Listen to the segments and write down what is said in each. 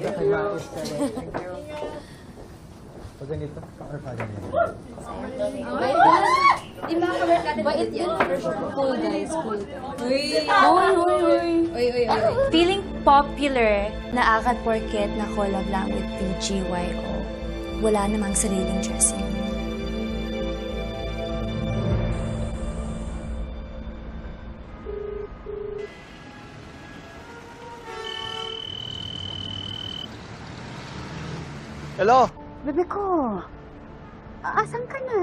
ba kay Marcos ka? Thank you. Pag ganito, or pag ganito? Bait yun. Cool guys, cool. Feeling popular na agad porket na collab lang with BGYO. Wala namang sariling dressing. Hello? Bebe ko, asan ka na?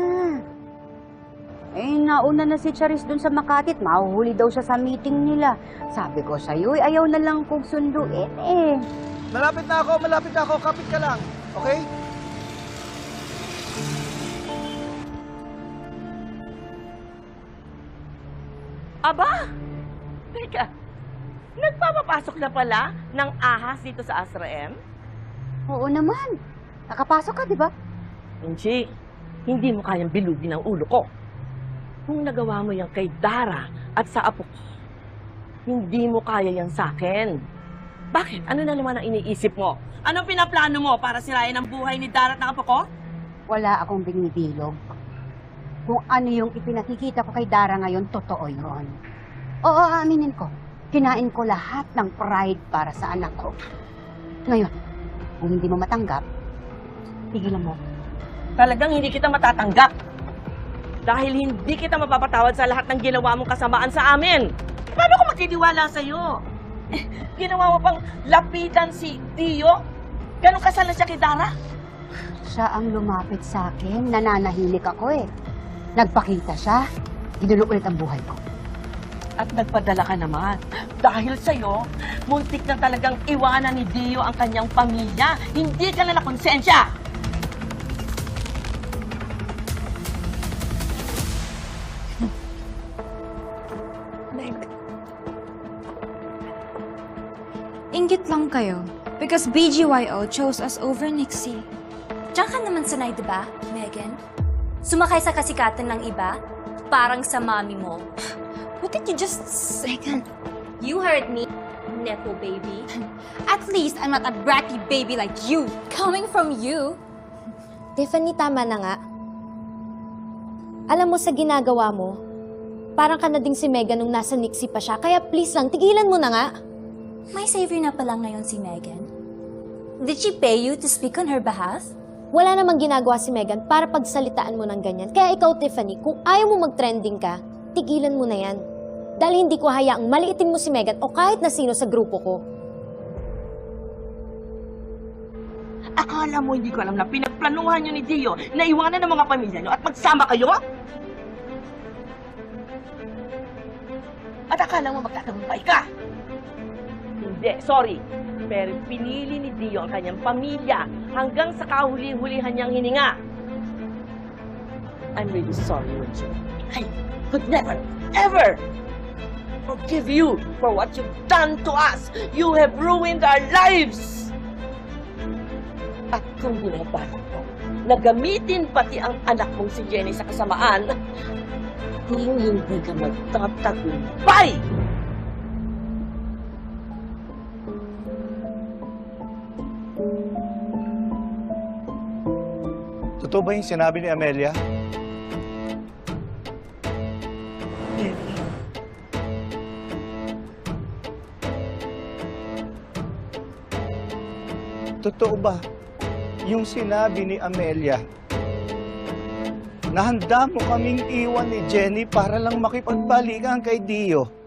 Eh, nauna na si Charis dun sa Makati at mahuhuli daw siya sa meeting nila. Sabi ko sa'yo, ayaw na lang kong sunduin eh. Malapit na ako. Kapit ka lang. Okay? Aba! Teka, nagpapapasok na pala ng ahas dito sa Asra M? Oo naman. Nakapasok ka, di ba? Hindi mo kayang bilugin ang ulo ko. Kung nagawa mo yan kay Dara at sa apo ko, hindi mo kaya yan sa akin. Bakit? Ano na naman ang iniisip mo? Anong pinaplano mo para sirain ang buhay ni Dara at ng apo ko? Wala akong binibilog. Kung ano yung ipinakikita ko kay Dara ngayon, totoo yun. Oo, aaminin ko. Kinain ko lahat ng pride para sa anak ko. Ngayon, kung hindi mo matanggap, tigilan mo. Talagang hindi kita matatanggap. Dahil hindi kita mapapatawad sa lahat ng ginawa mong kasamaan sa amin. Paano ko magtitiwala sa'yo? Ginawa mo pang lapitan si Dio? Ganong kasal na siya kay Dara? Siya ang lumapit sa akin. Nananahilik ako eh. Nagpakita siya. Ginulo ulit ang buhay ko. At nagpadala ka naman. Dahil sa'yo, muntik na talagang iwanan ni Dio ang kanyang pamilya. Hindi ka na nakonsensya. Inggit lang kayo. Because BGYO chose us over Nixie. Diyan ka naman sanay, diba, Megan? Sumakay sa kasikatan ng iba? Parang sa mami mo. What did you just say? Megan, You heard me, Nepo baby. at least I'm not a bratty baby like you. Coming from you. Tiffany, tama na nga. Alam mo, sa ginagawa mo, parang ka na ding si Megan nung nasa Nixie pa siya. Kaya please lang, tigilan mo na nga. May savior na pala ngayon si Megan. Did she pay you to speak on her behalf? Wala namang ginagawa si Megan para pagsalitaan mo ng ganyan. Kaya ikaw, Tiffany, kung ayaw mo mag-trending ka, tigilan mo na yan. Dahil hindi ko hayaang maliitin mo si Megan o kahit na sino sa grupo ko. Akala mo hindi ko alam na pinagplanuhan niyo ni Dio na iwanan ng mga pamilya niyo at magsama kayo? At akala mo magtatagumpay ka? Hindi, sorry. Pero pinili ni Dio ang kanyang pamilya hanggang sa kahuli-hulihan niyang hininga. I'm really sorry, Richie. I could never, ever forgive you for what you've done to us. You have ruined our lives. At kung binabalik mo, na gamitin pati ang anak mong si Jenny sa kasamaan, hindi ka magtatagumpay! Totoo ba yung sinabi ni Amelia? Totoo ba yung sinabi ni Amelia na handa mo kaming iwan ni Jenny para lang makipagbalikan kay Dio?